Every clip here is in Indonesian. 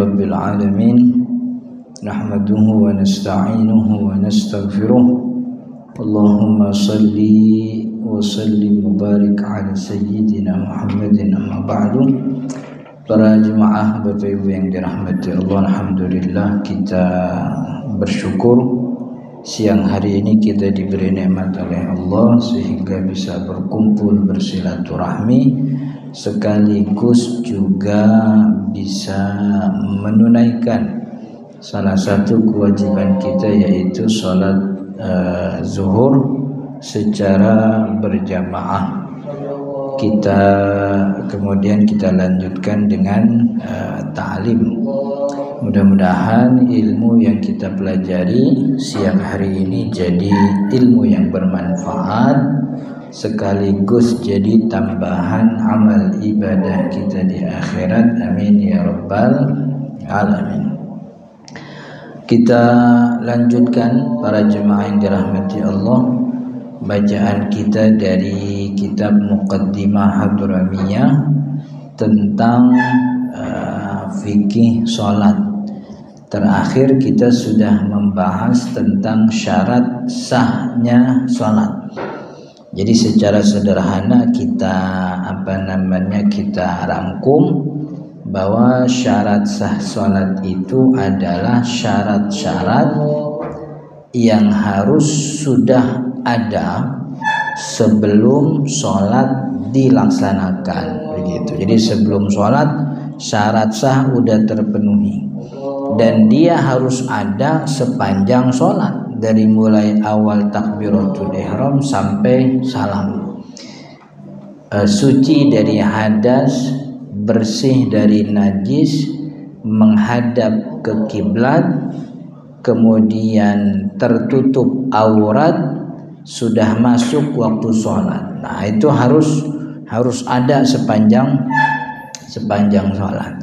rabbil alamin. Nahmaduhu wa nasta'inuhu wa nastaghfiruh. Allahumma salli wa sallim wa barik ala sayyidina Muhammadin, amma ba'du. Para jemaah Bapak Ibu yang dirahmati Allah, alhamdulillah kita bersyukur siang hari ini kita diberi nikmat oleh Allah sehingga bisa berkumpul bersilaturahmi, sekaligus juga bisa menunaikan salah satu kewajiban kita, yaitu sholat zuhur secara berjamaah. Kemudian kita lanjutkan dengan ta'lim. Mudah-mudahan ilmu yang kita pelajari siang hari ini jadi ilmu yang bermanfaat, sekaligus jadi tambahan amal ibadah kita di akhirat. Amin ya rabbal alamin. Kita lanjutkan para jemaah yang dirahmati Allah, bacaan kita dari kitab Muqaddimah Hadramiyah tentang fikih sholat. Terakhir kita sudah membahas tentang syarat sahnya sholat. Jadi secara sederhana kita rangkum bahwa syarat sah sholat itu adalah syarat-syarat yang harus sudah ada sebelum sholat dilaksanakan, begitu. Jadi sebelum sholat syarat sah udah terpenuhi, dan dia harus ada sepanjang sholat, dari mulai awal takbiratul ihram sampai salam. Suci dari hadas, bersih dari najis, menghadap ke kiblat, kemudian tertutup aurat, sudah masuk waktu sholat. Nah, itu harus ada sepanjang sholat.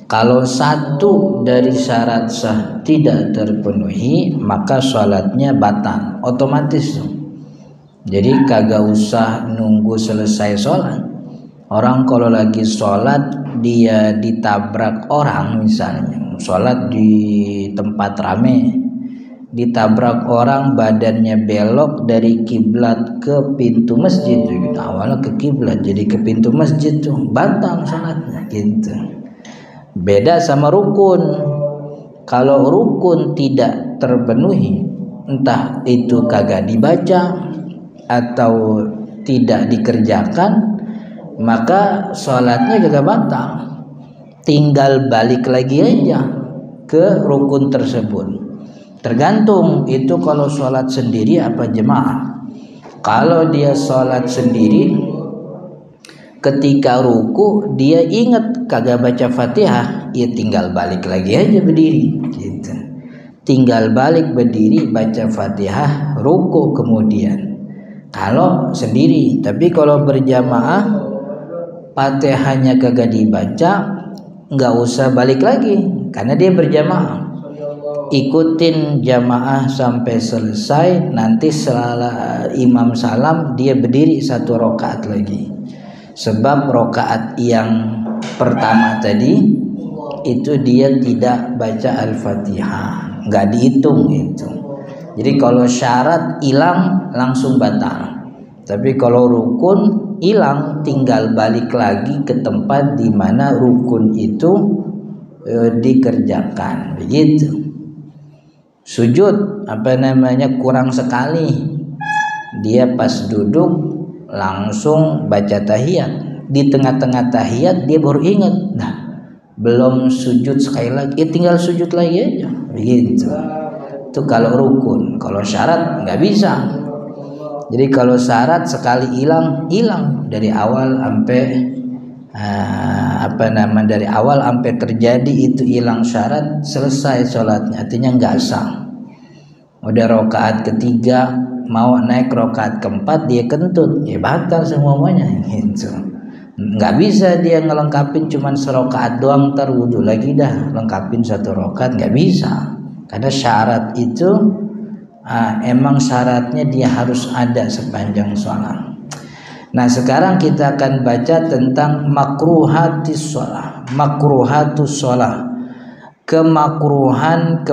Kalau satu dari syarat sah tidak terpenuhi, maka sholatnya batal otomatis. Jadi kagak usah nunggu selesai sholat. Orang kalau lagi sholat dia ditabrak orang, misalnya sholat di tempat rame, ditabrak orang, badannya belok dari kiblat ke pintu masjid, gitu. Awalnya ke kiblat jadi ke pintu masjid, tuh batal sholatnya, gitu. Beda sama rukun. Kalau rukun tidak terpenuhi, entah itu kagak dibaca atau tidak dikerjakan, maka sholatnya kagak batal. Tinggal balik lagi aja ke rukun tersebut. Tergantung itu kalau sholat sendiri apa jemaah. Kalau dia sholat sendiri, ketika ruku dia ingat kagak baca Fatihah, ya tinggal balik lagi aja berdiri, gitu. Tinggal balik berdiri, baca Fatihah, ruku kemudian. Kalau sendiri, tapi kalau berjamaah Fatihahnya kagak dibaca, nggak usah balik lagi karena dia berjamaah. Ikutin jamaah sampai selesai, nanti setelah imam salam dia berdiri 1 rakaat lagi. Sebab rakaat yang pertama tadi itu dia tidak baca Al-Fatihah, nggak dihitung itu. Jadi kalau syarat hilang langsung batal. Tapi kalau rukun hilang, tinggal balik lagi ke tempat di mana rukun itu dikerjakan, begitu. Sujud kurang sekali, dia pas duduk langsung baca tahiyat. Di tengah-tengah tahiyat dia baru ingat, nah belum sujud sekali lagi, tinggal sujud lagi aja, begitu. Itu kalau rukun. Kalau syarat nggak bisa. Jadi kalau syarat sekali hilang dari awal sampai dari awal sampai terjadi itu hilang syarat, selesai sholatnya, artinya nggak sah. Udah rakaat ketiga mau naik rakaat keempat dia kentut, ya batal semuanya, gitu. Nggak bisa dia ngelengkapin cuman serakaat doang, ntar wudu lagi dah lengkapin 1 rakaat, nggak bisa. Karena syarat itu emang syaratnya dia harus ada sepanjang sholat. Nah, sekarang kita akan baca tentang makruhatis sholat. Makruhatus sholat. kemakruhan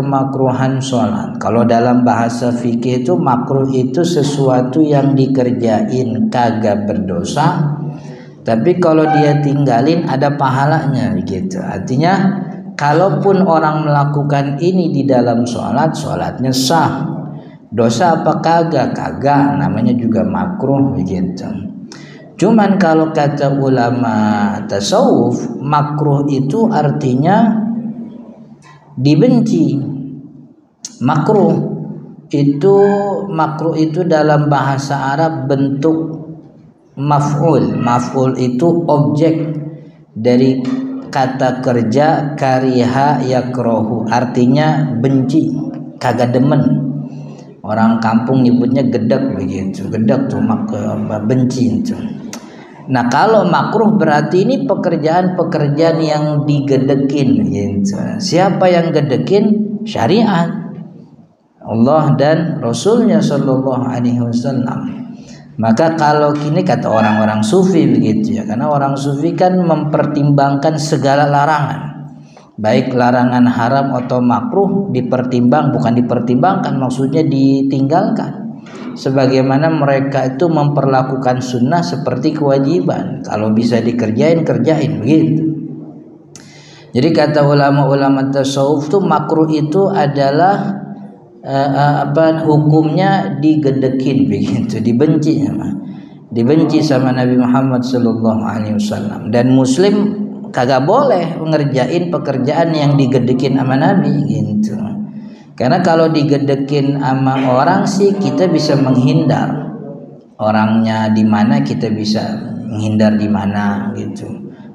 sholat. Kalau dalam bahasa fikih itu makruh itu sesuatu yang dikerjain kagak berdosa, tapi kalau dia tinggalin ada pahalanya gitu. Artinya kalaupun orang melakukan ini di dalam sholat, sholatnya sah. Dosa apa kagak? Kagak, namanya juga makruh begitu. Cuman kalau kata ulama tasawuf, makruh itu artinya dibenci. Makruh itu dalam bahasa Arab bentuk maf'ul. Maf'ul itu objek dari kata kerja kariha yakrohu, artinya benci, kagak demen. Orang kampung nyebutnya gedek begitu. Gedek tuh benci itu. Nah, kalau makruh berarti ini pekerjaan-pekerjaan yang digedekin gitu. Siapa yang gedekin? Syariat Allah dan Rasulnya Shallallahu Alaihi Wasallam. Maka kalau kini kata orang-orang sufi begitu ya, karena orang sufi kan mempertimbangkan segala larangan, baik larangan haram atau makruh bukan dipertimbangkan, maksudnya ditinggalkan. Sebagaimana mereka itu memperlakukan sunnah seperti kewajiban, kalau bisa dikerjain kerjain begitu. Jadi kata ulama-ulama tasawuf tuh makruh itu adalah hukumnya digedekin begitu, dibenci sama Nabi Muhammad sallallahu alaihi wasallam. Dan muslim kagak boleh ngerjain pekerjaan yang digedekin sama Nabi gitu. Karena kalau digedekin sama orang sih kita bisa menghindar. Orangnya di mana kita bisa menghindar di mana gitu.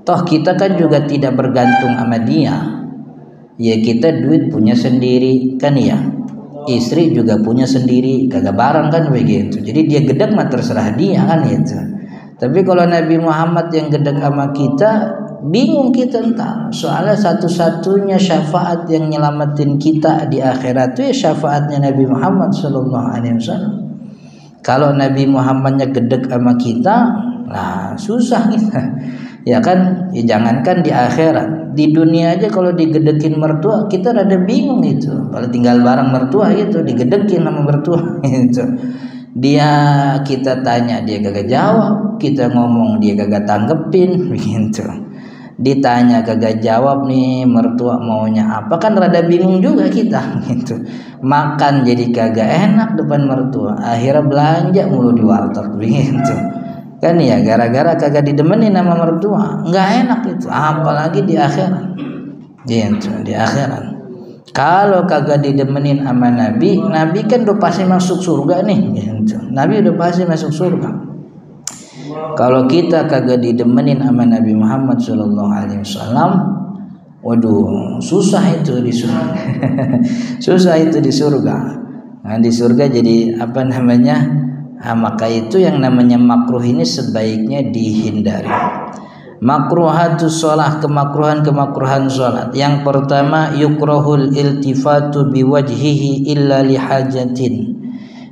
Toh kita kan juga tidak bergantung sama dia. Ya kita duit punya sendiri kan ya. Istri juga punya sendiri, kagak bareng kan begitu. Jadi dia gedek mah terserah dia kan gitu. Tapi kalau Nabi Muhammad yang gedek sama kita, bingung kita entar. Soalnya satu-satunya syafaat yang nyelamatin kita di akhirat itu ya syafaatnya Nabi Muhammad sallallahu alaihi wasallam. Kalau Nabi Muhammadnya gedek sama kita, nah susah kita. Ya kan, ya jangankan di akhirat, di dunia aja kalau digedekin mertua kita rada bingung gitu. Kalau tinggal bareng mertua gitu, digedekin sama mertua gitu. Kita tanya dia kagak jawab, kita ngomong dia kagak tanggepin begitu. Ditanya kagak jawab nih mertua maunya apa, kan rada bingung juga kita gitu. Makan jadi kagak enak depan mertua, akhirnya belanja mulu di warteg begitu. Kan ya gara-gara kagak didemenin sama mertua, nggak enak itu, apalagi di akhirat. Gitu, di akhirat. Kalau kagak didemenin sama Nabi kan udah pasti masuk surga nih. Gitu. Nabi udah pasti masuk surga. Kalau kita kagak didemenin sama Nabi Muhammad Sallallahu Alaihi Wasallam, waduh, susah itu di surga. Susah itu di surga. Nah, di surga jadi apa namanya? Maka itu yang namanya makruh ini sebaiknya dihindari. Makruhatus sholat, kemakruhan sholat. Yang pertama, yukrahul iltifatu biwajhihi illa lihajatin.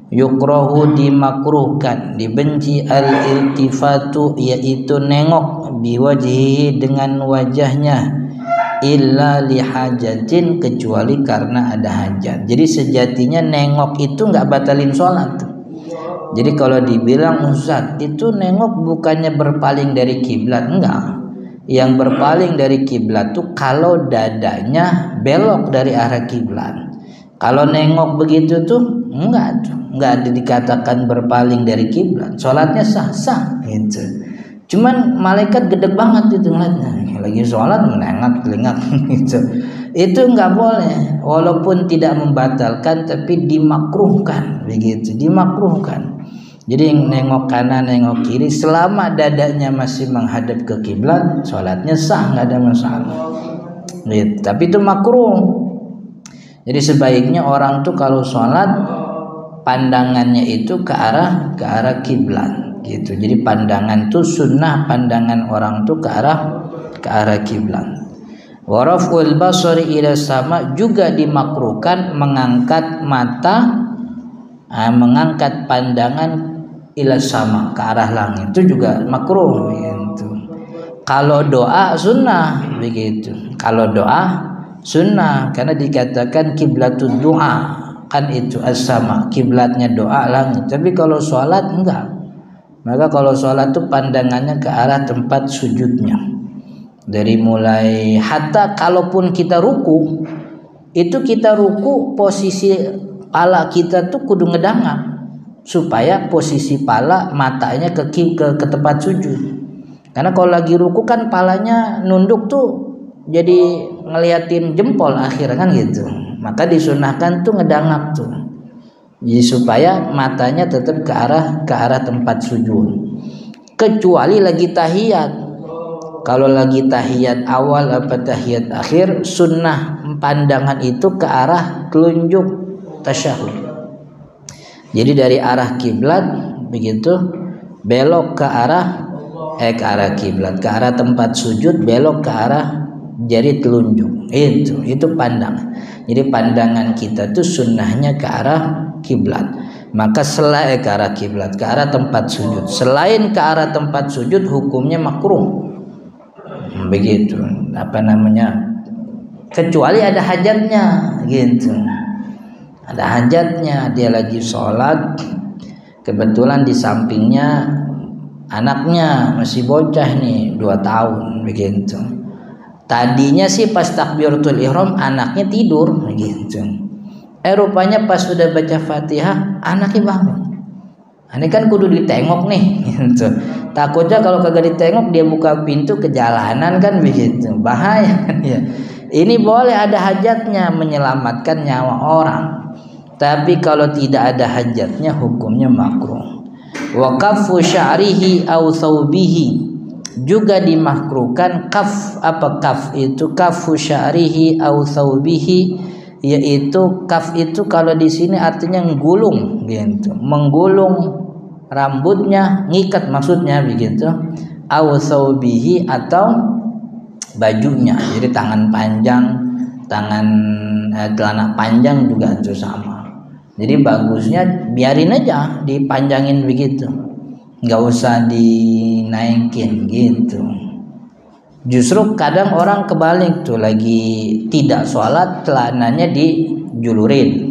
Yukrahu dimakruhkan, dibenci al-iltifatu yaitu nengok biwajhihi dengan wajahnya, illa lihajatin kecuali karena ada hajat. Jadi sejatinya nengok itu nggak batalin sholat. Jadi kalau dibilang Ustaz itu nengok bukannya berpaling dari kiblat, enggak. Yang berpaling dari kiblat tuh kalau dadanya belok dari arah kiblat. Kalau nengok begitu tuh enggak ada dikatakan berpaling dari kiblat. Sholatnya sah-sah gitu. Cuman malaikat gede banget itu ngeliatnya. Lagi sholat menengok telinga gitu. Itu enggak boleh. Walaupun tidak membatalkan tapi dimakruhkan begitu, dimakruhkan. Jadi nengok kanan, nengok kiri selama dadanya masih menghadap ke kiblat, sholatnya sah, nggak ada masalah. Gitu. Tapi itu makruh. Jadi sebaiknya orang tuh kalau sholat pandangannya itu ke arah kiblat, gitu. Jadi pandangan tuh sunnah, pandangan orang tuh ke arah kiblat. Waraful basari ila sama juga dimakruhkan mengangkat mata, mengangkat pandangan ila sama ke arah langit itu juga makruh gitu. Kalau doa sunnah begitu. Kalau doa Sunnah karena dikatakan kiblatud doa, kan itu as-sama, kiblatnya doa langit. Tapi kalau sholat enggak. Maka kalau sholat itu pandangannya ke arah tempat sujudnya. Dari mulai hatta kalaupun kita ruku, itu kita ruku posisi pala kita tuh kudu ngedangap supaya posisi pala matanya ke tempat sujud. Karena kalau lagi ruku kan palanya nunduk tuh jadi ngeliatin jempol akhirnya kan gitu. Maka disunahkan tuh ngedangap tuh. Jadi supaya matanya tetap ke arah tempat sujud. Kecuali lagi tahiyat. Kalau lagi tahiyat awal apa tahiyat akhir, sunnah pandangan itu ke arah telunjuk tasyahud. Jadi dari arah kiblat begitu belok ke arah kiblat, ke arah tempat sujud, belok ke arah jari telunjuk. Itu pandangan. Jadi pandangan kita tuh sunnahnya ke arah kiblat. Maka selain ke arah kiblat, ke arah tempat sujud. Selain ke arah tempat sujud hukumnya makruh. Begitu. Kecuali ada hajatnya gitu. Ada hajatnya, dia lagi sholat, kebetulan di sampingnya anaknya masih bocah nih 2 tahun begitu. Tadinya sih pas takbiratul ihram anaknya tidur gitu. Rupanya pas sudah baca Fatihah anaknya bangun. Ini kan kudu ditengok nih gitu. Takutnya kalau kagak ditengok dia buka pintu ke jalanan kan begitu. Bahaya kan ya. Ini boleh ada hajatnya menyelamatkan nyawa orang. Tapi kalau tidak ada hajatnya hukumnya makruh. Wa kaffu sya'rihi aw thawbihi, juga dimakruhkan kaf. Apa kaf itu? Kaffu sya'rihi aw thawbihi, yaitu kaf itu kalau di sini artinya menggulung gitu. Menggulung rambutnya, ngikat maksudnya begitu. Aw thawbihi atau bajunya. Jadi tangan panjang, celana panjang juga itu sama. Jadi bagusnya biarin aja dipanjangin begitu, nggak usah dinaikin gitu. Justru kadang orang kebalik tuh, lagi tidak sholat celananya dijulurin,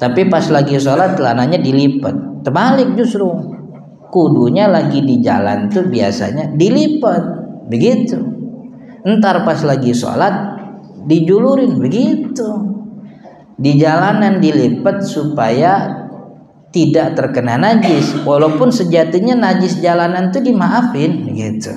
tapi pas lagi sholat celananya dilipat. Terbalik justru, kudunya lagi di jalan tuh biasanya dilipat begitu. Entar pas lagi sholat dijulurin begitu. Di jalanan dilipat supaya tidak terkena najis, walaupun sejatinya najis jalanan itu dimaafin gitu.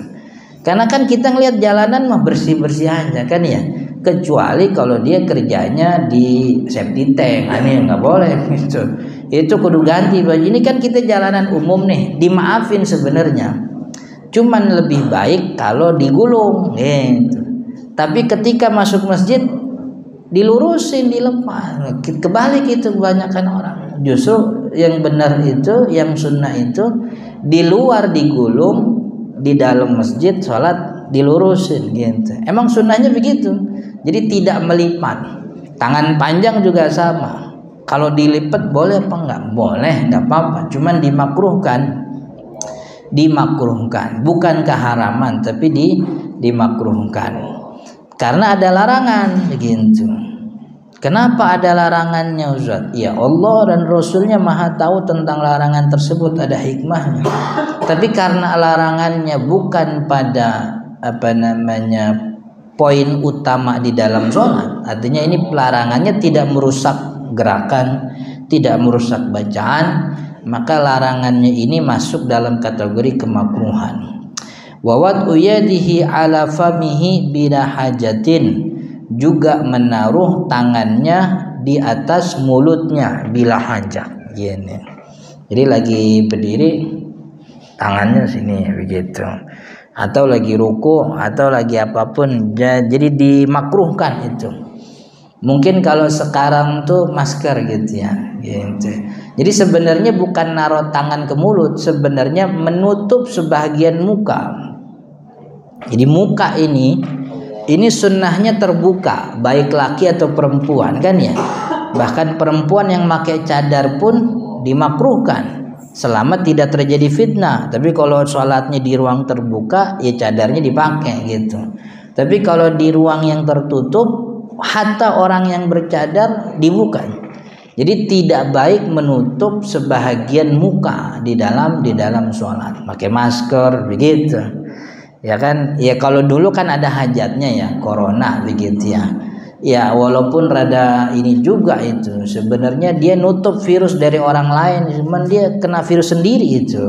Karena kan kita ngelihat jalanan mah bersih-bersih aja kan ya, kecuali kalau dia kerjanya di septic tank, ini nggak boleh gitu. Itu kudu ganti baju. Ini kan kita jalanan umum nih, dimaafin sebenarnya. Cuman lebih baik kalau digulung gitu. Tapi ketika masuk masjid dilurusin, dilepas. Kebalik itu kebanyakan orang. Justru yang benar itu, yang sunnah itu di luar digulung, di dalam masjid sholat dilurusin gitu. Emang sunnahnya begitu. Jadi tidak melipat. Tangan panjang juga sama. Kalau dilipat boleh apa enggak? Boleh, enggak apa-apa. Cuman dimakruhkan. Bukan keharaman, tapi dimakruhkan. Karena ada larangan begitu. Kenapa ada larangannya Ustaz? Ya Allah dan Rasulnya maha tahu tentang larangan tersebut, ada hikmahnya. Tapi karena larangannya bukan pada poin utama di dalam sholat, artinya ini larangannya tidak merusak gerakan, tidak merusak bacaan, maka larangannya ini masuk dalam kategori kemakruhan. Wawat uyadihi ala famihi bila hajatin, juga menaruh tangannya di atas mulutnya bila hajat gini. Jadi lagi berdiri tangannya sini begitu, atau lagi ruku atau lagi apapun, jadi dimakruhkan itu. Mungkin kalau sekarang tuh masker gitu ya gitu. Jadi sebenarnya bukan naruh tangan ke mulut, sebenarnya menutup sebagian muka. Jadi muka ini sunnahnya terbuka, baik laki atau perempuan kan ya. Bahkan perempuan yang pakai cadar pun dimakruhkan selama tidak terjadi fitnah. Tapi kalau sholatnya di ruang terbuka, ya cadarnya dipakai gitu. Tapi kalau di ruang yang tertutup, hatta orang yang bercadar dibuka. Jadi tidak baik menutup sebahagian muka di dalam sholat, pakai masker begitu, ya kan? Ya kalau dulu kan ada hajatnya ya, corona begitu ya. Ya walaupun rada ini juga itu, sebenarnya dia nutup virus dari orang lain, cuman dia kena virus sendiri itu.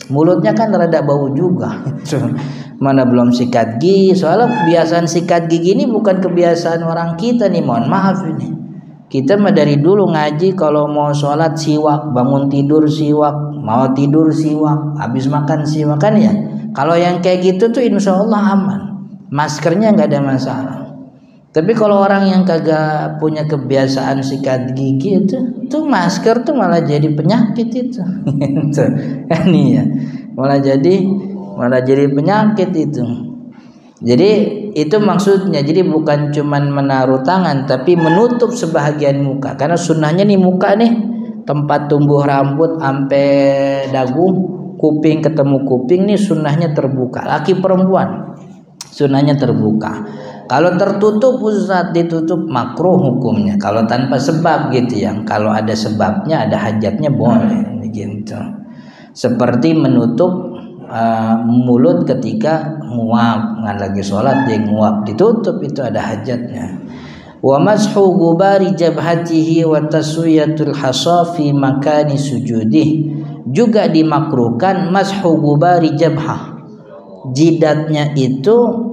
Mulutnya kan rada bau juga, mana belum sikat gigi. Soalnya kebiasaan sikat gigi ini bukan kebiasaan orang kita nih, mohon maaf ini. Kita mah dari dulu ngaji kalau mau sholat siwak, bangun tidur siwak, mau tidur siwak, habis makan siwak kan ya. Kalau yang kayak gitu tuh insya Allah aman, maskernya nggak ada masalah. Tapi kalau orang yang kagak punya kebiasaan sikat gigi itu masker tuh malah jadi penyakit itu, kan ya, malah jadi penyakit itu. Jadi itu maksudnya, jadi bukan cuman menaruh tangan tapi menutup sebahagian muka, karena sunnahnya nih muka nih tempat tumbuh rambut sampai dagu, kuping ketemu kuping nih sunnahnya terbuka, laki perempuan sunnahnya terbuka. Kalau tertutup Ustaz, ditutup makruh hukumnya kalau tanpa sebab gitu ya. Kalau ada sebabnya, ada hajatnya boleh gitu. Seperti menutup mulut ketika nguap, nggak lagi sholat dia nguap, ditutup, itu ada hajatnya. Wa mashu gubari jabhatihi wa taswiyatul hasa fi makani sujudih, juga dimakruhkan mashu gubari jabhah, jidatnya itu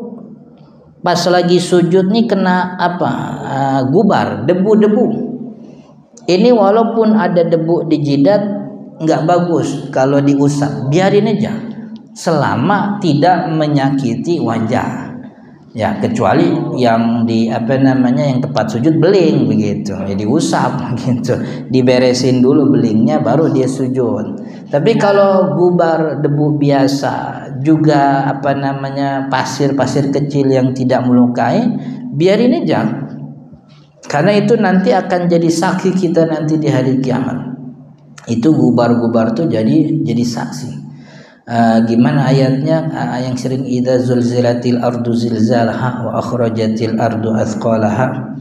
pas lagi sujud nih kena gubar, debu-debu. Ini walaupun ada debu di jidat nggak bagus kalau diusap, biarin aja selama tidak menyakiti wajah ya, kecuali yang yang tempat sujud beling begitu ya, diusap gitu, diberesin dulu belingnya baru dia sujud. Tapi kalau gubar debu biasa juga pasir-pasir kecil yang tidak melukai, biarin aja, karena itu nanti akan jadi saksi kita nanti di hari kiamat. Itu gubar-gubar tuh jadi saksi. Gimana ayatnya yang sering, idza zulzilatil ardu zilzalaha wa akhrajatil ardu athqalaha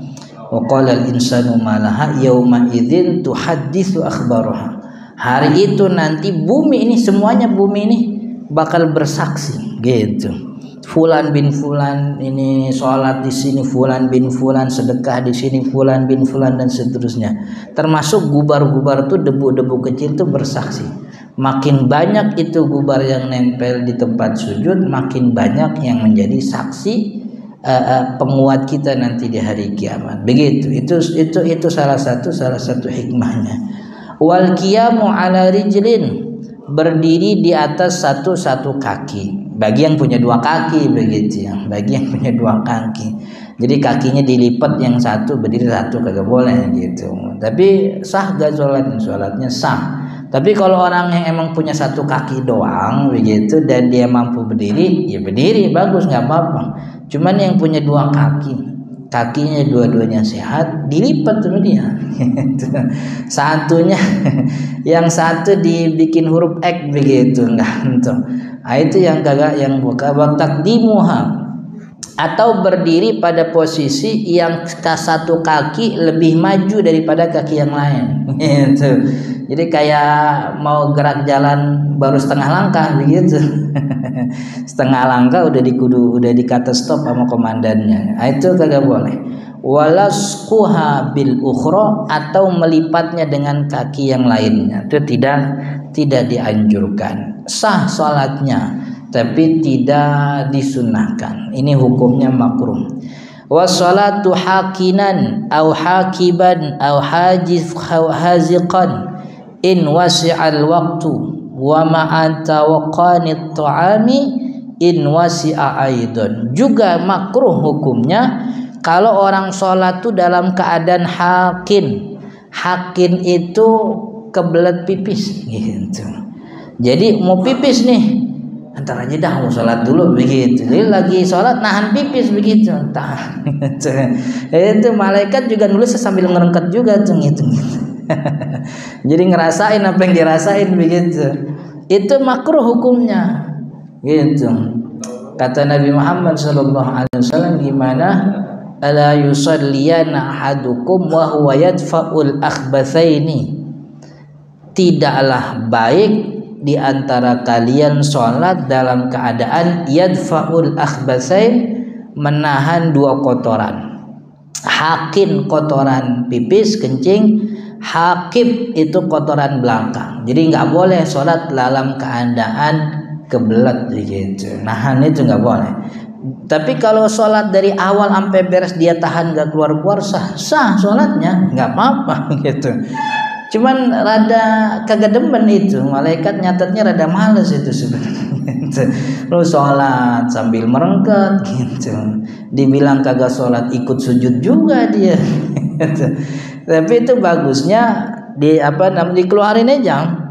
wa qala al insanu ma laha yauma idzin tuhadditsu akhbaraha. Hari itu nanti bumi ini, semuanya bumi ini bakal bersaksi gitu. Fulan bin fulan ini sholat di sini, fulan bin fulan sedekah di sini, fulan bin fulan, dan seterusnya. Termasuk gubar-gubar tuh, debu-debu kecil tuh bersaksi. Makin banyak itu gubar yang nempel di tempat sujud, makin banyak yang menjadi saksi penguat kita nanti di hari kiamat. Begitu. Itu salah satu hikmahnya. Wal qiyamu ala rijlin, berdiri di atas satu kaki. Bagi yang punya dua kaki begitu ya. Bagi yang punya dua kaki. Jadi kakinya dilipat, yang satu berdiri, satu kagak boleh gitu. Tapi sah gak sholatnya? Sholatnya sah. Tapi kalau orang yang emang punya satu kaki doang begitu dan dia mampu berdiri, ya berdiri, bagus, nggak apa-apa. Cuman yang punya dua kaki, kakinya dua-duanya sehat, dilipat sama dia. Satunya, yang satu dibikin huruf X begitu, enggak tuh. Nah, itu yang kagak, yang buka takdimuha, atau berdiri pada posisi yang satu kaki lebih maju daripada kaki yang lain gitu. Jadi kayak mau gerak jalan baru setengah langkah begitu. Setengah langkah udah dikata stop sama komandannya. Nah, itu kagak boleh. Walasquha bil ukhra, atau melipatnya dengan kaki yang lainnya. Itu tidak dianjurkan. Sah salatnya, tapi tidak disunahkan. Ini hukumnya makruh. Wassalatu hakinan au hakiban au haziqan in wasi'al waqtu wa ma'a tawaqqanit ta'ami in wasi'a aidan. Juga makruh hukumnya kalau orang sholat tuh dalam keadaan hakin. Hakin itu kebelet pipis gitu. Jadi mau pipis nih, antar aja dah, mau sholat dulu begitu. Jadi lagi sholat nahan pipis begitu. Itu malaikat juga nulis sambil ngerengket juga tuh gitu. Jadi ngerasain apa yang dirasain begitu. Itu makruh hukumnya. Gitu. Kata Nabi Muhammad SAW, gimana ala yusalliyanna ahadukum wa huwa yadfa'ul akhbatsaini. Tidaklah baik di antara kalian sholat dalam keadaan yadfa'ul akhbatsain, menahan dua kotoran. Hakin kotoran pipis, kencing, hakib itu kotoran belakang. Jadi nggak boleh sholat dalam keadaan kebelet gitu. Nahan itu nggak boleh. Tapi kalau sholat dari awal sampai beres dia tahan nggak keluar sah sholatnya, nggak apa-apa gitu. Cuman rada kagak demen itu, malaikat nyatetnya rada males itu sebenarnya. Lu sholat sambil merengket gitu, dibilang kagak sholat ikut sujud juga dia. Tapi itu bagusnya dikeluarin aja.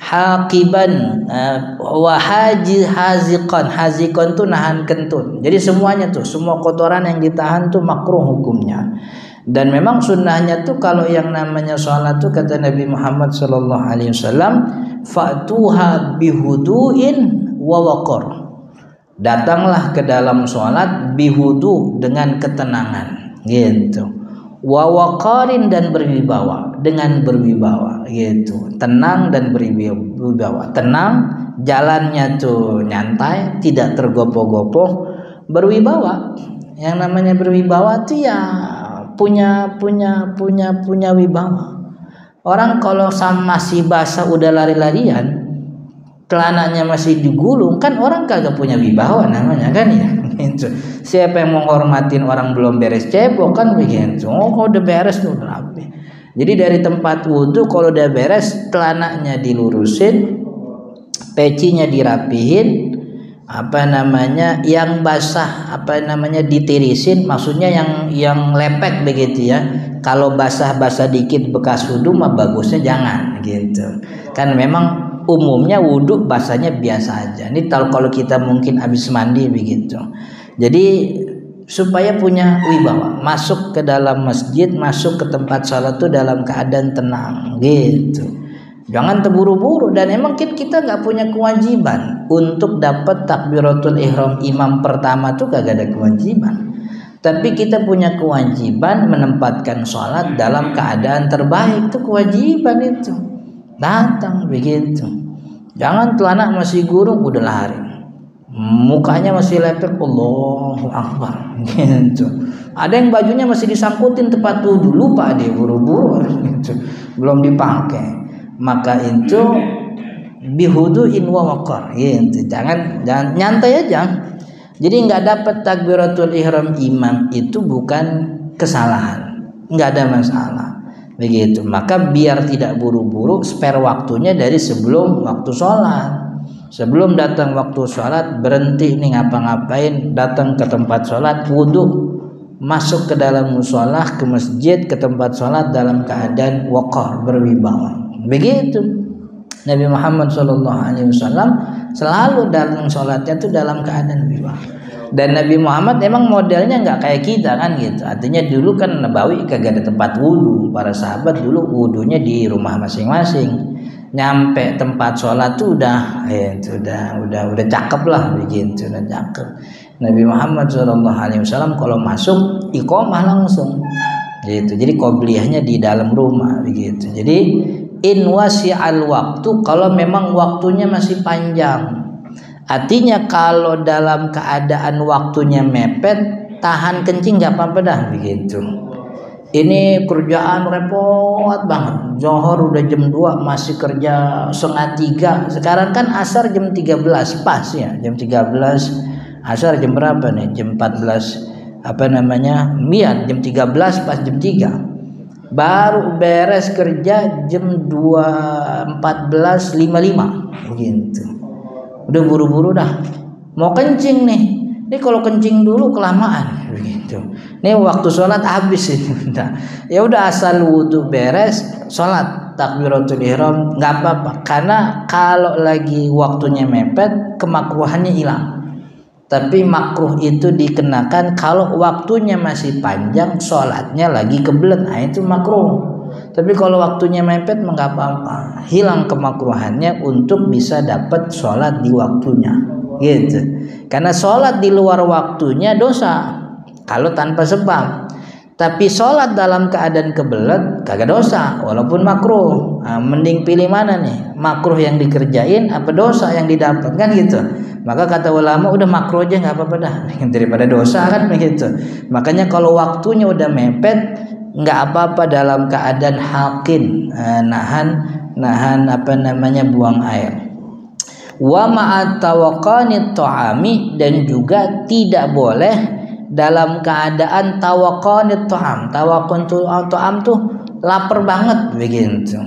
Hakiban wa hazikon. Hazikon tuh nahan kentut. Jadi semuanya tuh, semua kotoran yang ditahan tuh makruh hukumnya. Dan memang sunnahnya tuh kalau yang namanya sholat tuh kata Nabi Muhammad sallallahu alaihi wasallam, fa'tuha bihudu'in wa waqar. Datanglah ke dalam sholat bihudu, dengan ketenangan gitu. Wa waqarin, dan berwibawa, dengan berwibawa gitu. Tenang dan berwibawa. Tenang, jalannya tuh nyantai, tidak tergopoh-gopoh, berwibawa. Yang namanya berwibawa tuh ya punya wibawa. Orang kalau masih basah udah lari-larian, celananya masih digulung, kan orang kagak punya wibawa namanya kan ya. Gitu. Siapa yang menghormatin orang belum beres cebok kan begitu. Oh, kalau udah beres tuh rapi. Jadi dari tempat wudhu kalau udah beres, celananya dilurusin, pecinya dirapihin, yang basah ditirisin, maksudnya yang lepek begitu ya. Kalau basah-basah dikit bekas wudhu mah bagusnya jangan gitu. Kan memang umumnya wudhu basahnya biasa aja. Ini kalau kita mungkin habis mandi begitu. Jadi supaya punya wibawa, masuk ke dalam masjid, masuk ke tempat sholat itu dalam keadaan tenang gitu. Jangan terburu-buru. Dan emang kita nggak punya kewajiban untuk dapat takbiratul ihram imam pertama tuh kagak ada kewajiban. Tapi kita punya kewajiban menempatkan sholat dalam keadaan terbaik, itu kewajiban itu. Datang begitu. Jangan celana masih gurung udah lari, mukanya masih lepek, Allahu Akbar gitu. Ada yang bajunya masih disangkutin tempat wudhu, lupa dia buru-buru gitu, belum dipakai. Maka itu bihuduin wa waqar gitu. Jangan nyantai aja. Jadi nggak dapat takbiratul ihram imam itu bukan kesalahan, nggak ada masalah begitu. Maka biar tidak buru-buru, spare waktunya dari sebelum waktu sholat. Sebelum datang waktu sholat, berhenti nih ngapa-ngapain, datang ke tempat sholat, wudhu, masuk ke dalam musolah, ke masjid, ke tempat sholat dalam keadaan waqar, berwibawa. Begitu Nabi Muhammad SAW selalu dalam sholatnya itu dalam keadaan wibawa. Dan Nabi Muhammad emang modelnya nggak kayak kita kan gitu. Artinya dulu kan Nabawi kagak ada tempat wudhu. Para sahabat dulu wudhunya di rumah masing-masing. Nyampe tempat sholat tuh udah cakep lah begitu, udah cakep. Nabi Muhammad SAW kalau masuk iqomah langsung gitu. Jadi qobliyahnya di dalam rumah begitu. Jadi in wasi'al waktu, kalau memang waktunya masih panjang. Artinya kalau dalam keadaan waktunya mepet, tahan kencing gak apa-apa dah begitu. Ini kerjaan repot banget. Zohor udah jam 2 masih kerja 2:30. Sekarang kan asar jam 13 pas ya. Jam 13 asar jam berapa nih? Jam 14 jam 13 pas jam 3. Baru beres kerja jam 2:14:55 begitu. Udah buru-buru dah. Mau kencing nih. Ini kalau kencing dulu kelamaan begitu. Ini waktu sholat habis ini. Ya udah asal wudhu beres, sholat takbiratul ihram nggak apa-apa. Karena kalau lagi waktunya mepet, kemakruhannya hilang. Tapi makruh itu dikenakan kalau waktunya masih panjang, sholatnya lagi kebelet. Nah itu makruh. Tapi kalau waktunya mepet nggak apa-apa, hilang kemakruhannya untuk bisa dapat sholat di waktunya, gitu. Karena sholat di luar waktunya dosa kalau tanpa sebab. Tapi sholat dalam keadaan kebelet kagak dosa walaupun makruh. Mending pilih mana nih, makruh yang dikerjain apa dosa yang didapat, kan gitu. Maka kata ulama udah makruh aja nggak apa-apa dah daripada dosa, kan begitu. Makanya kalau waktunya udah mepet nggak apa-apa dalam keadaan hakin, nahan buang air. Wa ma'at tawaqqanit ta'ami, dan juga tidak boleh dalam keadaan tawaqqanit ta'am. Tawaqqan ta'am tuh lapar banget begitu.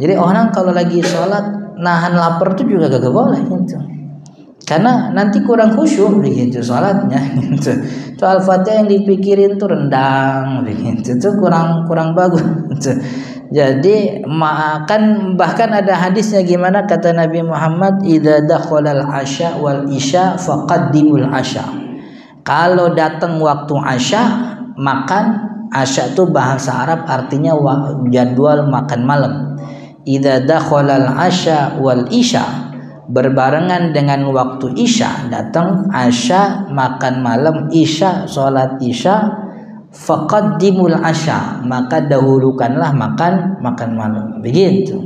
Jadi orang kalau lagi sholat nahan lapar tuh juga gak boleh gitu. Karena nanti kurang khusyuk begitu sholatnya gitu. Itu Al-Fatihah yang dipikirin tuh rendang begitu. Itu kurang bagus gitu. Jadi makan, bahkan ada hadisnya gimana kata Nabi Muhammad, idza dakhalal asya wal isya faqaddimul asya. Kalau datang waktu asya, makan. Asya itu bahasa Arab artinya jadwal makan malam. Idza dakhalal asya wal isya, berbarengan dengan waktu isya, datang asya makan malam, isya salat isya, faqaddimul asya, maka dahulukanlah makan malam, begitu.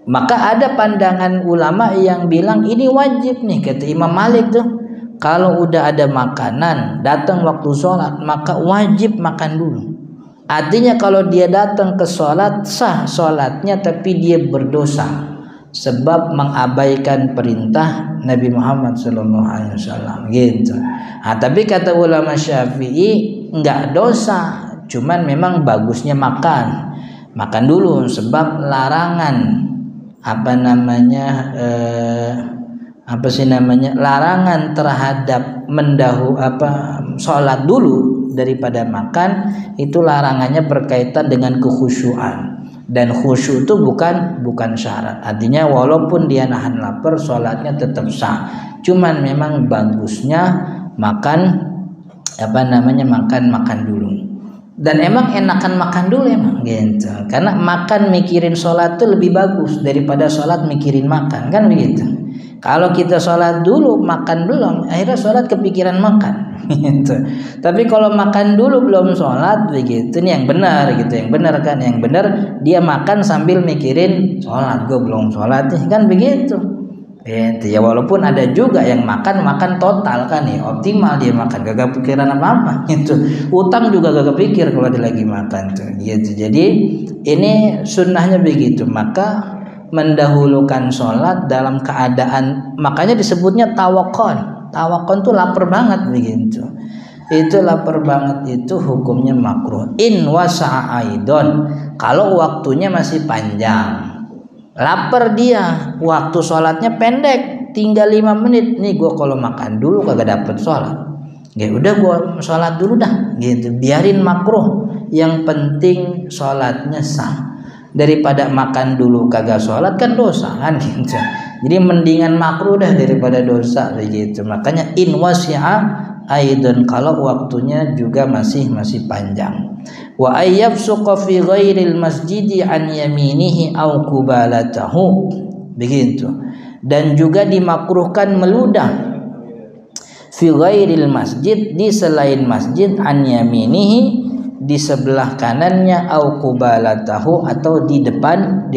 Maka ada pandangan ulama yang bilang ini wajib nih, kata Imam Malik tuh, kalau udah ada makanan datang waktu sholat maka wajib makan dulu. Artinya kalau dia datang ke sholat sah sholatnya, tapi dia berdosa sebab mengabaikan perintah Nabi Muhammad SAW gitu. Tapi kata ulama Syafi'i enggak dosa, cuman memang bagusnya makan dulu, sebab larangan larangan terhadap sholat dulu daripada makan, itu larangannya berkaitan dengan kekhusyuan, dan khusyuk itu bukan syarat. Artinya walaupun dia nahan lapar sholatnya tetap sah, cuman memang bagusnya makan dulu. Dan emang enakan makan dulu emang gitu, karena makan mikirin sholat itu lebih bagus daripada sholat mikirin makan, kan begitu. Kalau kita sholat dulu makan belum, akhirnya sholat kepikiran makan gitu. Tapi kalau makan dulu belum sholat begitu, ini yang benar gitu, yang benar dia makan sambil mikirin sholat, gue belum sholat nih, kan begitu. Ya walaupun ada juga yang makan total kan ya, optimal dia makan, gak pikiran apa-apa gitu. Utang juga gak kepikir kalau dia lagi makan tuh gitu. Jadi ini sunnahnya begitu. Maka mendahulukan sholat dalam keadaan, makanya disebutnya tawakkon. Tawakkon tuh lapar banget begitu. Itu lapar banget itu hukumnya makruh. In wasa'a aidon, kalau waktunya masih panjang. Lapar dia, waktu sholatnya pendek, tinggal 5 menit. Nih gue kalau makan dulu kagak dapet sholat, ya udah gue sholat dulu dah gitu, biarin makruh, yang penting sholatnya sah. Daripada makan dulu kagak sholat kan dosa kan gitu. Jadi mendingan makruh dah daripada dosa begitu. Makanya in wasi'a aidon, kalau waktunya juga masih panjang. Wa ayyabsuqa fi ghairil masjidi an yaminihi aw kubalatahu, begitu. Dan juga dimakruhkan meludah fi ghairil masjid, di selain masjid, an yaminihi, di sebelah kanannya, au kubalatahu, atau di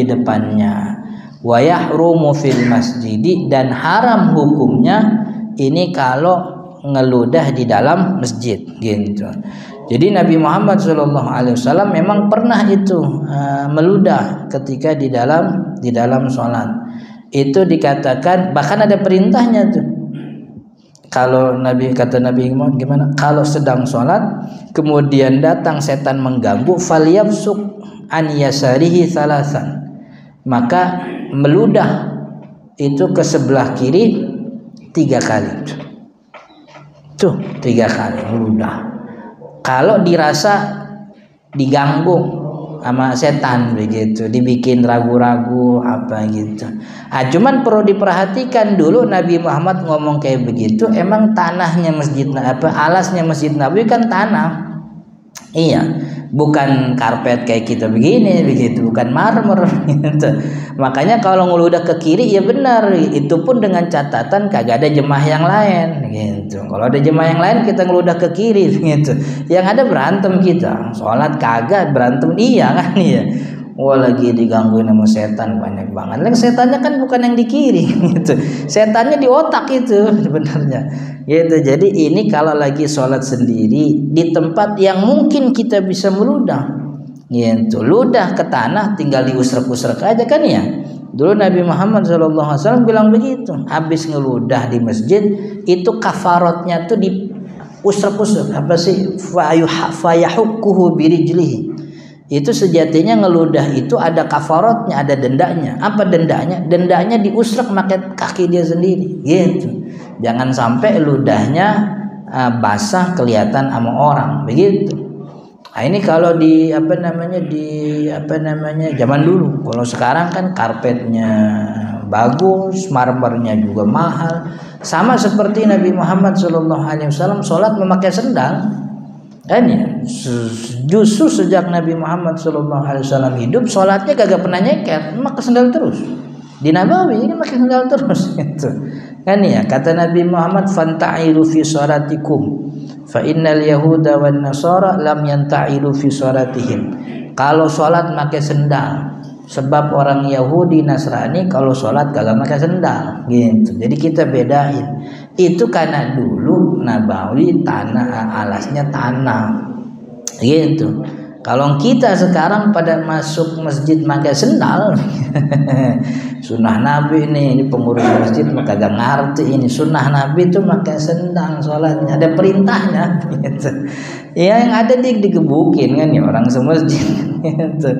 depannya. Wa yahrumu fil masjidi, dan haram hukumnya ini kalau ngeludah di dalam masjid gitu. Jadi Nabi Muhammad SAW memang pernah itu meludah ketika di dalam sholat. Itu dikatakan, bahkan ada perintahnya tuh. Kalau kata Nabi Muhammad gimana? Kalau sedang sholat kemudian datang setan mengganggu, falyabsuk an yasarihi salasan, maka meludah itu ke sebelah kiri 3 kali. Tuh 3 kali meludah. Kalau dirasa diganggu sama setan begitu, dibikin ragu-ragu apa gitu. Cuman perlu diperhatikan dulu, Nabi Muhammad ngomong kayak begitu, emang tanahnya alasnya Masjid Nabawi kan tanah Iya, bukan karpet kayak kita begini, begitu, bukan marmer gitu. Makanya kalau ngeludah ke kiri ya benar, itu pun dengan catatan kagak ada jemaah yang lain gitu. Kalau ada jemaah yang lain kita ngeludah ke kiri gitu. Yang ada berantem kita. Sholat kagak, berantem iya kan iya. Wah, lagi digangguin sama setan banyak banget. Lagi setannya kan bukan yang di kiri gitu. Setannya di otak itu sebenarnya. Gitu. Jadi ini kalau lagi sholat sendiri di tempat yang mungkin kita bisa meludah. Gitu. Ludah ke tanah tinggal diusrek-usrek aja kan ya. Dulu Nabi Muhammad SAW bilang begitu. Habis ngeludah di masjid itu kafaratnya tuh di usrek-usrek apa sih? Fayahukkuhu birijlihi. Itu sejatinya ngeludah itu ada kafaratnya, ada dendanya. Apa dendanya? Dendanya diusrek pakai kaki dia sendiri gitu. Jangan sampai ludahnya basah kelihatan sama orang begitu. Nah, ini kalau di zaman dulu. Kalau sekarang kan karpetnya bagus, marmernya juga mahal. Sama seperti Nabi Muhammad SAW sholat memakai sendal. Kan ya, justru sejak Nabi Muhammad SAW hidup, sholatnya kagak pernah nyeker, pakai sendal terus. Di Nabawi kan pakai sendal terus gitu. Kan ya, kata Nabi Muhammad, "Fanta'ilu fi sholatikum, fa innal yahuda wan nasara lam yanta'ilu fi sholatihim." Kalau sholat pakai sendal, sebab orang Yahudi Nasrani kalau sholat kagak pakai sendal gitu. Jadi kita bedain. Itu karena dulu Nabawi alasnya tanah gitu. Kalau kita sekarang pada masuk masjid pakai sendal sunnah Nabi ini pengurus masjid kagak ngerti ini sunnah Nabi itu pakai sendal sholatnya, ada perintahnya gitu. Ya, yang ada digebukin kan ya orang semasjid gitu.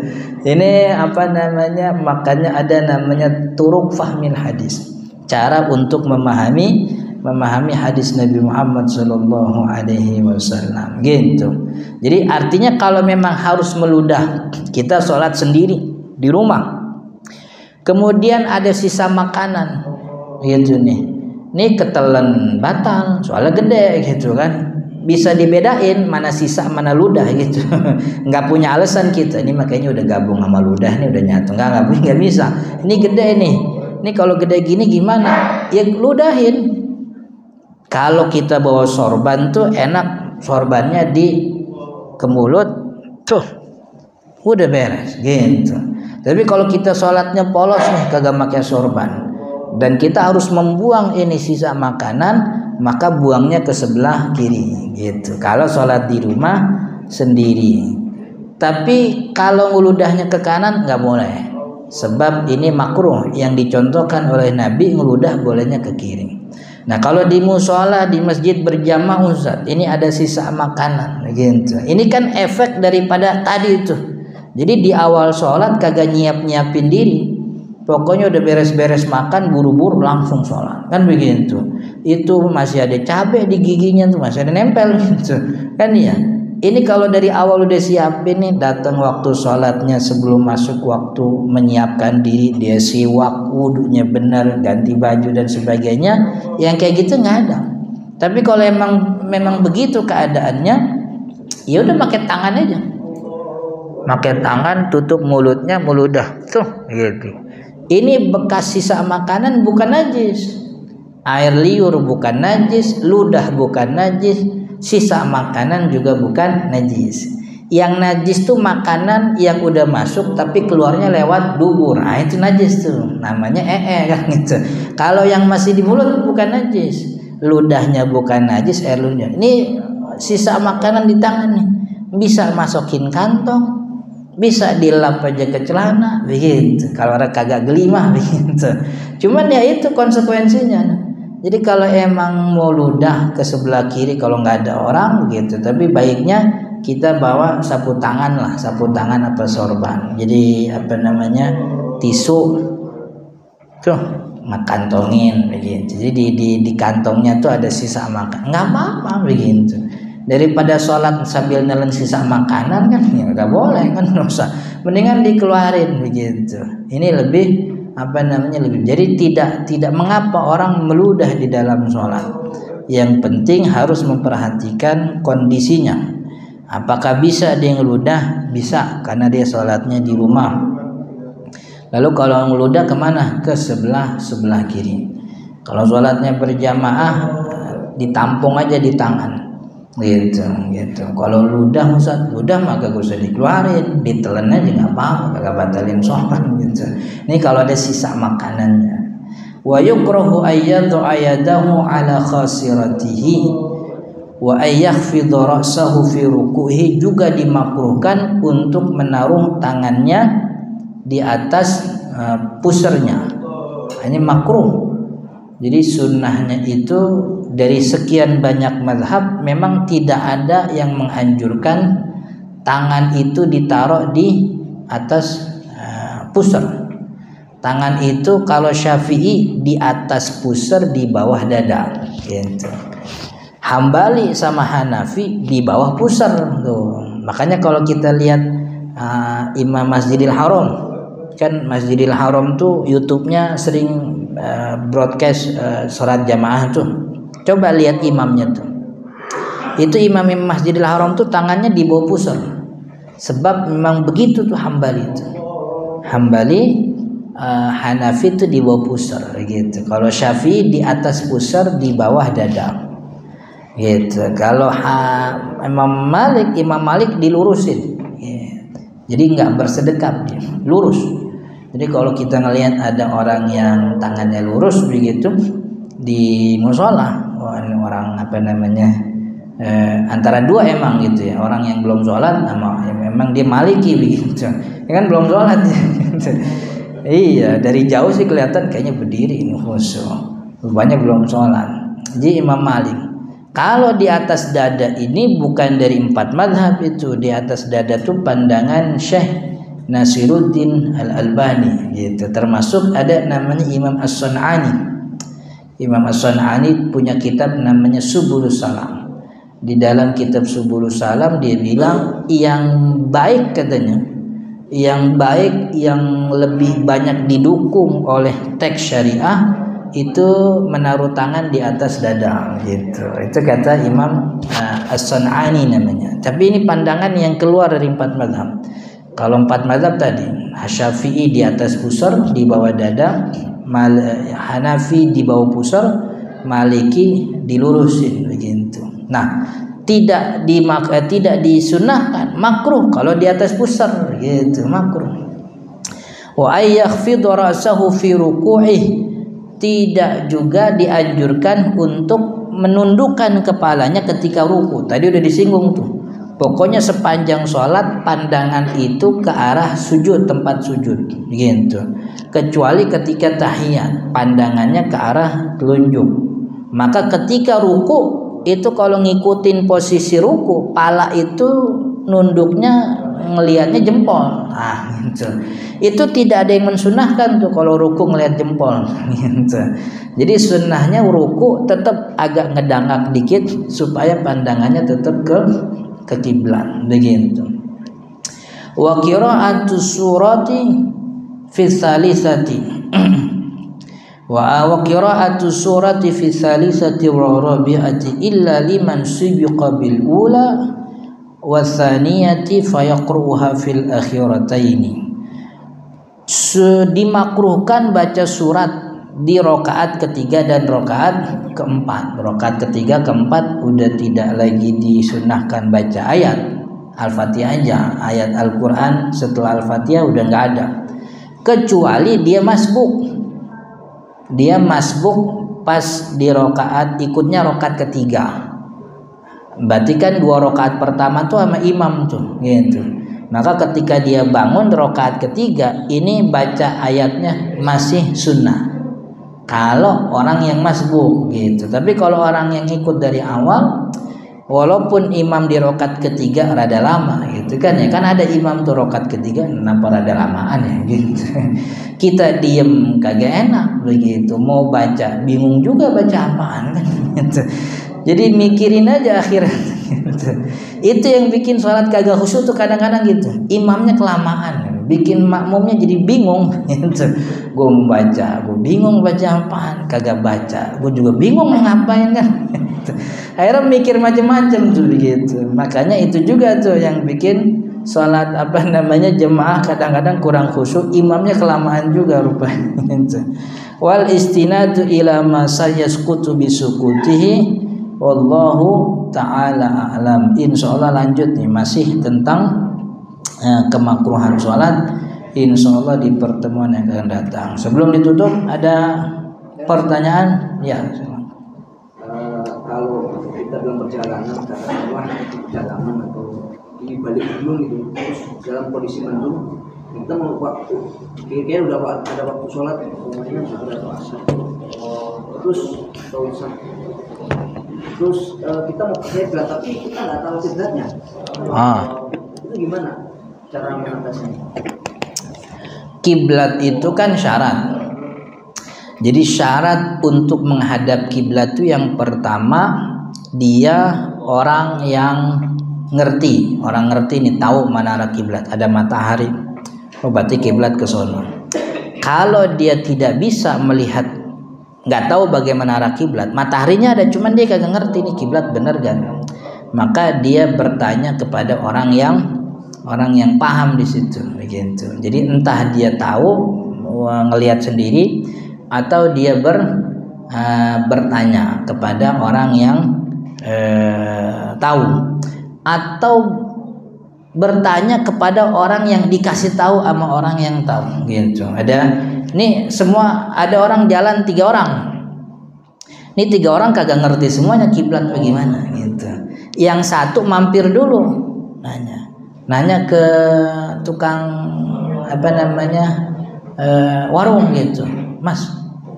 Ini makanya ada namanya turuk fahmil hadis, cara untuk memahami hadis Nabi Muhammad sallallahu alaihi wasallam gitu. Jadi artinya kalau memang harus meludah, kita sholat sendiri di rumah. Kemudian ada sisa makanan gitu nih. Ini ketelan batang, soalnya gede gitu kan. Bisa dibedain mana sisa mana ludah gitu. Enggak punya alasan kita. Ini makanya udah gabung sama ludah nih udah nyatu. Enggak bisa. Ini gede nih. Ini kalau gede gini gimana? Ya ludahin. Kalau kita bawa sorban tuh enak, sorbannya ke mulut tuh udah beres gitu. Tapi kalau kita sholatnya polos nih kagak pakai sorban dan kita harus membuang ini sisa makanan, maka buangnya ke sebelah kiri gitu. Kalau sholat di rumah sendiri. Tapi kalau ngeludahnya ke kanan nggak boleh. Sebab ini makruh yang dicontohkan oleh Nabi, ngeludah bolehnya ke kiri. Nah, kalau di musola di masjid berjamaah Ustaz, ini ada sisa makanan gitu. Ini kan efek daripada tadi itu. Jadi di awal sholat kagak nyiapin diri. Pokoknya udah beres-beres makan buru-buru langsung sholat. Kan begitu. Itu masih ada cabai di giginya tuh, masih ada nempel gitu. Kan ya. Ini kalau dari awal udah siapin nih, datang waktu sholatnya sebelum masuk waktu menyiapkan diri, dia siwak, wudunya benar, ganti baju dan sebagainya, yang kayak gitu nggak ada. Tapi kalau memang begitu keadaannya, ya udah pakai tangan aja, pakai tangan tutup mulutnya, meludah tuh gitu. Ini bekas sisa makanan bukan najis, air liur bukan najis, ludah bukan najis. Sisa makanan juga bukan najis. Yang najis tuh makanan yang udah masuk tapi keluarnya lewat dubur. Nah, itu najis tuh. Namanya kan gitu. Kalau yang masih di mulut bukan najis. Ludahnya bukan najis, air liurnya. Ini sisa makanan di tangan nih. Bisa masukin kantong, bisa dilap aja ke celana begitu. Kalau orang kagak gelimah begitu. Cuman ya itu konsekuensinya. Jadi kalau emang mau ludah ke sebelah kiri kalau nggak ada orang gitu, tapi baiknya kita bawa sapu tangan apa sorban. Jadi tisu tuh kantongin begitu. Jadi di kantongnya tuh ada sisa makan, nggak apa-apa begitu. Daripada sholat sambil nelen sisa makanan kan ya nggak boleh kan, nggak usah. Mendingan dikeluarin begitu. Ini lebih lebih. Jadi tidak mengapa orang meludah di dalam sholat. Yang penting harus memperhatikan kondisinya. Apakah bisa dia ngeludah? Bisa, karena dia sholatnya di rumah. Lalu kalau ngeludah kemana? Ke sebelah kiri. Kalau sholatnya berjamaah, ditampung aja di tangan. Gitu. Kalau ludah maka gak usah dikeluarin, ditelan aja nggak apa-apa, kagak batalin sholat gitu. Ini kalau ada sisa makanannya. Wa yukrahu ayyadhu ayadahu ala khasiratihi wa ayyakhfidhu ra'sahu fi rukuhi, juga dimakruhkan untuk menaruh tangannya di atas pusernya. Ini makruh. Jadi sunnahnya itu dari sekian banyak mazhab memang tidak ada yang menganjurkan tangan itu ditaruh di atas puser. Tangan itu kalau Syafi'i di atas puser, di bawah dada gitu. Hambali sama Hanafi di bawah puser tuh. Makanya kalau kita lihat Imam Masjidil Haram, kan Masjidil Haram tuh YouTube-nya sering broadcast sholat jamaah tuh. Coba lihat imamnya tuh. Itu imam Masjidil Haram tuh tangannya di bawah puser. Sebab memang begitu tuh Hambali itu. Hambali Hanafi itu di bawah puser gitu. Kalau Syafi'i di atas puser, di bawah dada. Gitu. Kalau Imam Malik dilurusin. Jadi nggak bersedekap dia, lurus. Jadi kalau kita ngelihat ada orang yang tangannya lurus begitu di musola, orang antara dua emang gitu ya, orang yang belum sholat sama memang dia Maliki begitu, ya kan belum sholat gitu. Iya, dari jauh sih kelihatan kayaknya berdiri ini khusyuk, rupanya belum sholat. Jadi Imam Malik, kalau di atas dada ini bukan dari 4 mazhab itu, di atas dada tuh pandangan Syekh Nasiruddin Al-Albani gitu. Termasuk ada namanya Imam As-Sun'ani. Imam As-Sun'ani punya kitab namanya Subulus Salam. Di dalam kitab Subulus Salam dia bilang yang baik katanya, yang baik yang lebih banyak didukung oleh teks syariah itu menaruh tangan di atas dada gitu. Itu kata Imam As-Sun'ani namanya. Tapi ini pandangan yang keluar dari 4 mazhab. Kalau 4 mazhab tadi, Syafi'i di atas pusar, di bawah dada, Hanafi di bawah pusar, Maliki dilurusin begitu. Nah, tidak disunahkan, makruh kalau di atas pusar gitu, makruh. Wa ayakhfidhu ra'sahu fi ruku'ih, tidak juga dianjurkan untuk menundukkan kepalanya ketika ruku. Tadi udah disinggung tuh. Pokoknya sepanjang sholat pandangan itu ke arah sujud, tempat sujud gitu. Kecuali ketika tahiyat pandangannya ke arah telunjuk. Maka ketika ruku itu kalau ngikutin posisi ruku, pala itu nunduknya ngelihatnya jempol. Gitu. Itu tidak ada yang mensunahkan tuh kalau ruku ngelihat jempol gitu. Jadi sunnahnya ruku tetap agak ngedangak dikit supaya pandangannya tetap ke kiblat begitu. Wa qira'atus surati fi tsalitsati wa qira'atus surati fi tsalitsati wa rabi'ati illa liman sibiqa bil ula wa tsaniyati fayaqra'uha fil akhirataini. Dimakruhkan baca surat di rokaat ketiga dan rokaat keempat. Rokaat ketiga keempat udah tidak lagi disunahkan baca ayat Al-Fatihah aja, ayat Al-Quran setelah Al-Fatihah udah nggak ada, kecuali dia masbuk pas di rokaat ikutnya rokaat ketiga. Berarti kan 2 rokaat pertama tuh sama imam tuh gitu. Maka ketika dia bangun rokaat ketiga ini baca ayatnya masih sunnah kalau orang yang masbuk gitu. Tapi kalau orang yang ikut dari awal, walaupun imam di rokat ketiga rada lama gitu kan ya, kan ada imam tuh rokat ketiga kenapa rada lamaan ya gitu. Kita diem kagak enak begitu, mau baca bingung juga baca apaan kan gitu. Jadi mikirin aja akhirat gitu. Itu yang bikin sholat kagak khusyuk tuh kadang-kadang gitu, imamnya kelamaan bikin makmumnya jadi bingung gitu. Gue membaca, gue bingung baca apaan, kagak baca, gue juga bingung mau ngapain kan. Akhirnya mikir macam-macam tuh begitu. Makanya itu juga tuh yang bikin sholat jemaah kadang-kadang kurang khusyuk, imamnya kelamaan juga rupanya. Wal istinadu ila ma sayasqutu bisukutihi wallahu ta'ala a'lam. Insyaallah lanjut nih masih tentang kemakruhan sholat, insyaallah di pertemuan yang akan datang. Sebelum ditutup ada pertanyaan? Ya. Kalau kita dalam perjalanan atau di balik gunung gitu, terus dalam kondisi mendung, kita mau waktu, kira-kira udah ada waktu sholat, umumnya sudah asar, terus kita mau ke kiblat tapi kita nggak tahu kiblatnya. Itu gimana cara mengatasinya? Kiblat itu kan syarat. Jadi syarat untuk menghadap kiblat itu yang pertama dia orang yang ngerti nih, tahu mana arah kiblat, ada matahari, oh berarti kiblat ke sono. Kalau dia tidak bisa melihat, nggak tahu bagaimana arah kiblat, mataharinya ada cuman dia kagak ngerti nih kiblat bener kan, maka dia bertanya kepada orang yang paham di situ begitu. Jadi entah dia tahu ngelihat sendiri atau dia bertanya kepada orang yang tahu, atau bertanya kepada orang yang dikasih tahu sama orang yang tahu gitu. Ada nih semua, ada orang jalan 3 orang. Nih 3 orang kagak ngerti semuanya kiblat bagaimana gitu. Yang satu mampir dulu nanya ke tukang warung gitu. Mas,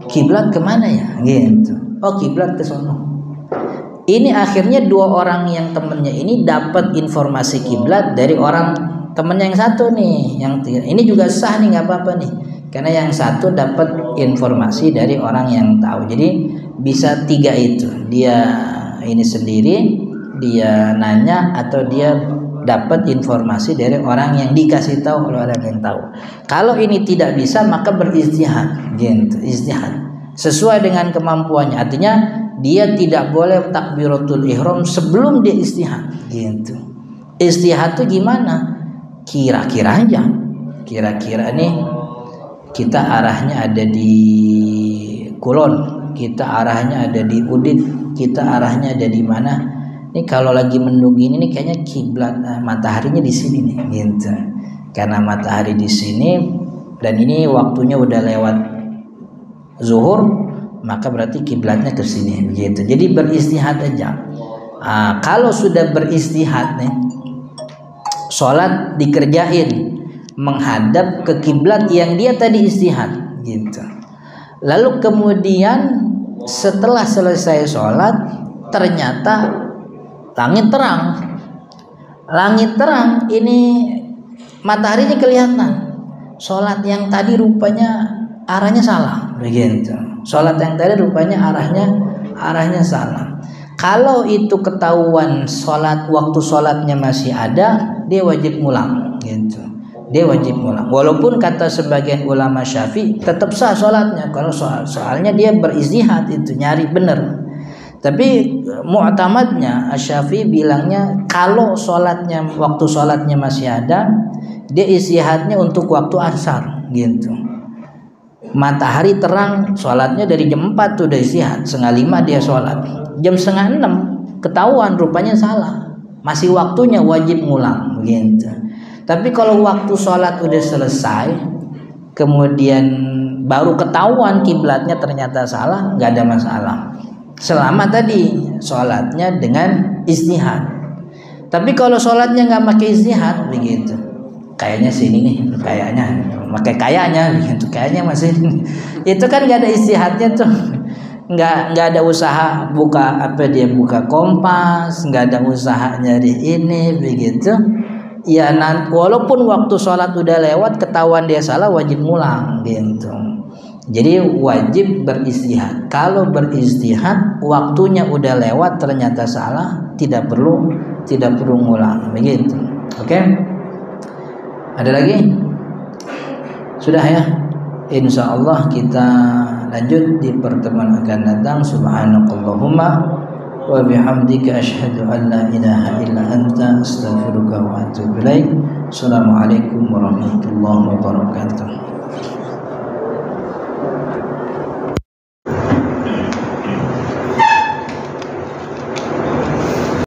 kiblat kemana ya gitu. Oh kiblat ke sono. Ini akhirnya 2 orang yang temennya ini dapat informasi kiblat dari orang temennya yang satu nih, yang ini juga sah nih, nggak apa-apa nih, karena yang satu dapat informasi dari orang yang tahu. Jadi bisa 3 itu, dia ini sendiri, dia nanya, atau dia dapat informasi dari orang yang dikasih tahu oleh orang yang tahu. Kalau ini tidak bisa maka beristihad gitu, istihad sesuai dengan kemampuannya. Artinya dia tidak boleh takbiratul ihram sebelum dia istihad gitu. Istihad itu gimana? Kira-kira aja. Kira-kira nih kita arahnya ada di Kulon, kita arahnya ada di Udin, kita arahnya ada di mana? Ini kalau lagi mendung gini nih kayaknya kiblat mataharinya di sini nih gitu. Karena matahari di sini dan ini waktunya udah lewat zuhur, maka berarti kiblatnya ke sini gitu. Jadi beristihad aja. Kalau sudah beristihad nih, sholat dikerjain menghadap ke kiblat yang dia tadi istihad gitu. Lalu kemudian setelah selesai sholat ternyata langit terang, ini mataharinya kelihatan. Sholat yang tadi rupanya arahnya salah begitu. Sholat yang tadi rupanya arahnya salah. Kalau itu ketahuan waktu sholatnya masih ada, dia wajib ngulang gitu. Dia wajib ngulang. Walaupun kata sebagian ulama Syafi'i tetap sah sholatnya, kalau soalnya dia berijtihad itu nyari bener. Tapi mu'tamadnya Asy-Syafi'i bilangnya kalau waktu sholatnya masih ada, dia istihadnya untuk waktu asar gitu. Matahari terang, sholatnya dari jam 4 tuh udah istihad, 4:30 dia sholat, jam 5:30 ketahuan rupanya salah, masih waktunya wajib ngulang gitu. Tapi kalau waktu sholat udah selesai kemudian baru ketahuan kiblatnya ternyata salah, nggak ada masalah selama tadi sholatnya dengan istihad. Tapi kalau sholatnya nggak pakai istihad begitu, kayaknya sini nih, kayaknya begitu, kayaknya masih itu kan nggak ada istihadnya tuh, nggak ada usaha buka kompas, nggak ada usaha nyari ini begitu ya. Walaupun waktu sholat udah lewat ketahuan dia salah, wajib ngulang gitu. Jadi wajib beristihad. Kalau beristihad waktunya udah lewat ternyata salah, tidak perlu ngulang begitu. Oke? Ada lagi? Sudah ya. Insya Allah kita lanjut di pertemuan akan datang. Subhanakallahumma wa bihamdika asyhadu an la ilaha illa anta astaghfiruka wa atubu ilaik. Assalamualaikum warahmatullahi wabarakatuh.